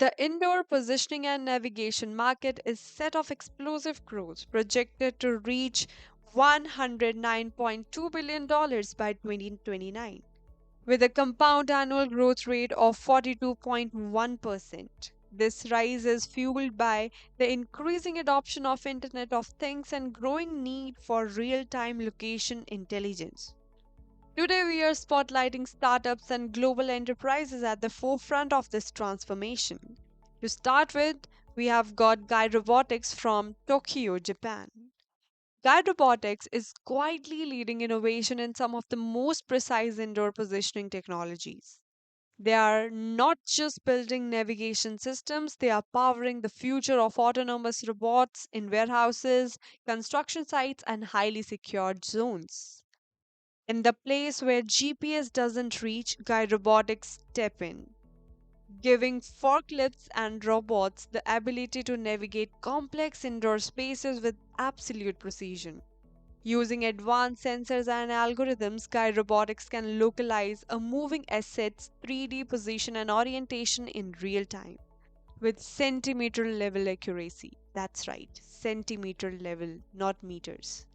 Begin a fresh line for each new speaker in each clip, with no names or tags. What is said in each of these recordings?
The indoor positioning and navigation market is set of explosive growth projected to reach $109.2 billion by 2029, with a compound annual growth rate of 42.1%. This rise is fueled by the increasing adoption of Internet of Things and growing need for real-time location intelligence. Today, we are spotlighting startups and global enterprises at the forefront of this transformation. To start with, we have got Guide Robotics from Tokyo, Japan. Guide Robotics is quietly leading innovation in some of the most precise indoor positioning technologies. They are not just building navigation systems, they are powering the future of autonomous robots in warehouses, construction sites, and highly secured zones. In the place where GPS doesn't reach, Guide Robotics step in, giving forklifts and robots the ability to navigate complex indoor spaces with absolute precision. Using advanced sensors and algorithms, Guide Robotics can localize a moving asset's 3D position and orientation in real time with centimeter level accuracy. That's right, centimeter level, not meters.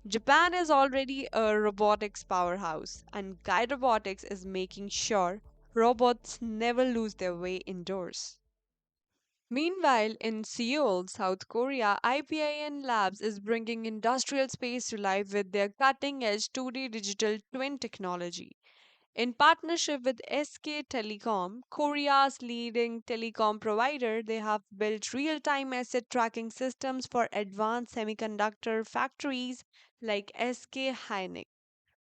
Japan is already a robotics powerhouse, and Guide Robotics is making sure robots never lose their way indoors. Meanwhile, in Seoul, South Korea, IPIN Labs is bringing industrial space to life with their cutting edge 2D digital twin technology. In partnership with SK Telecom, Korea's leading telecom provider, they have built real time asset tracking systems for advanced semiconductor factories like SK Hynix.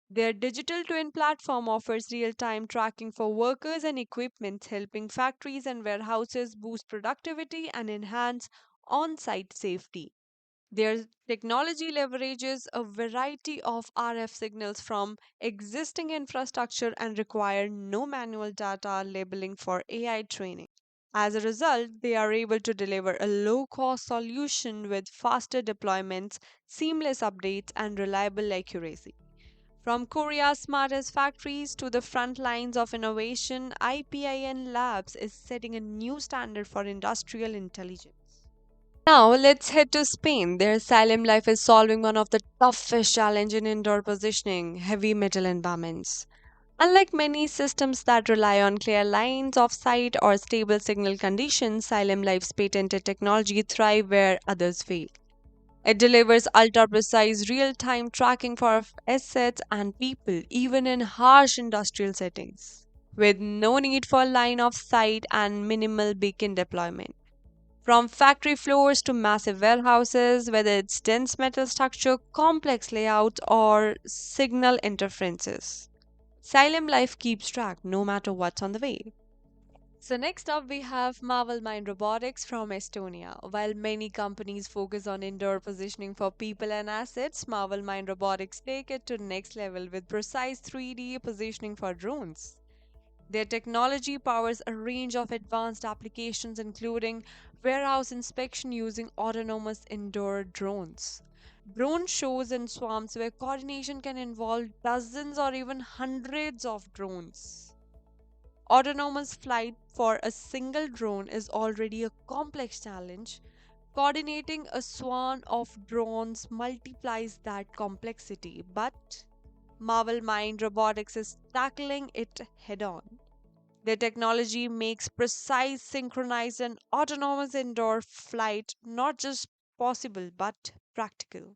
Their digital twin platform offers real time tracking for workers and equipment, helping factories and warehouses boost productivity and enhance on site safety. Their technology leverages a variety of RF signals from existing infrastructure and require no manual data labeling for AI training. As a result, they are able to deliver a low cost solution with faster deployments, seamless updates, and reliable accuracy. From Korea's smartest factories to the front lines of innovation, IPIN Labs is setting a new standard for industrial intelligence. Now let's head to Spain. Their SILEMELIFE is solving one of the toughest challenges in indoor positioning, heavy metal environments. Unlike many systems that rely on clear lines of sight or stable signal conditions, SILEMELIFE's patented technology thrive where others fail. It delivers ultra precise real time tracking for assets and people, even in harsh industrial settings, with no need for line of sight and minimal beacon deployment. From factory floors to massive warehouses, whether it's dense metal structure, complex layouts, or signal interferences, Xylem Life keeps track no matter what's on the way. So next up we have Marvelmind Robotics from Estonia. While many companies focus on indoor positioning for people and assets, Marvelmind Robotics take it to next level with precise 3D positioning for drones. Their technology powers a range of advanced applications including warehouse inspection using autonomous indoor drones. Drone shows in swamps where coordination can involve dozens or even hundreds of drones. Autonomous flight for a single drone is already a complex challenge. Coordinating a swarm of drones multiplies that complexity, but Marvel Mind Robotics is tackling it head on. Their technology makes precise, synchronized, and autonomous indoor flight not just possible but practical.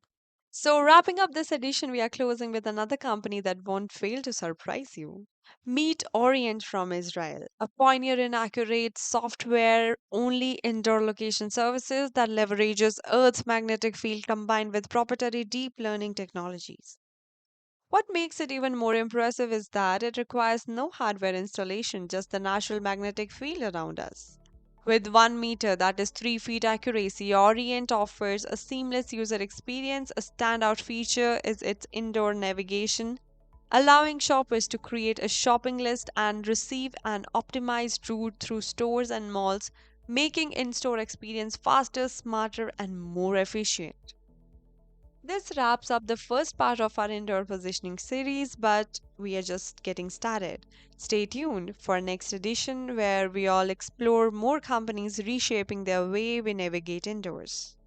So, wrapping up this edition, we are closing with another company that won't fail to surprise you. Meet Oriient from Israel, a pioneer in accurate software only indoor location services that leverages Earth's magnetic field combined with proprietary deep learning technologies. What makes it even more impressive is that it requires no hardware installation, just the natural magnetic field around us. With 1 meter, that is 3 feet accuracy, Orient offers a seamless user experience. A standout feature is its indoor navigation, allowing shoppers to create a shopping list and receive an optimized route through stores and malls, making in store experience faster, smarter, and more efficient. This wraps up the first part of our indoor positioning series, but we are just getting started. Stay tuned for next edition where we all explore more companies reshaping their way we navigate indoors.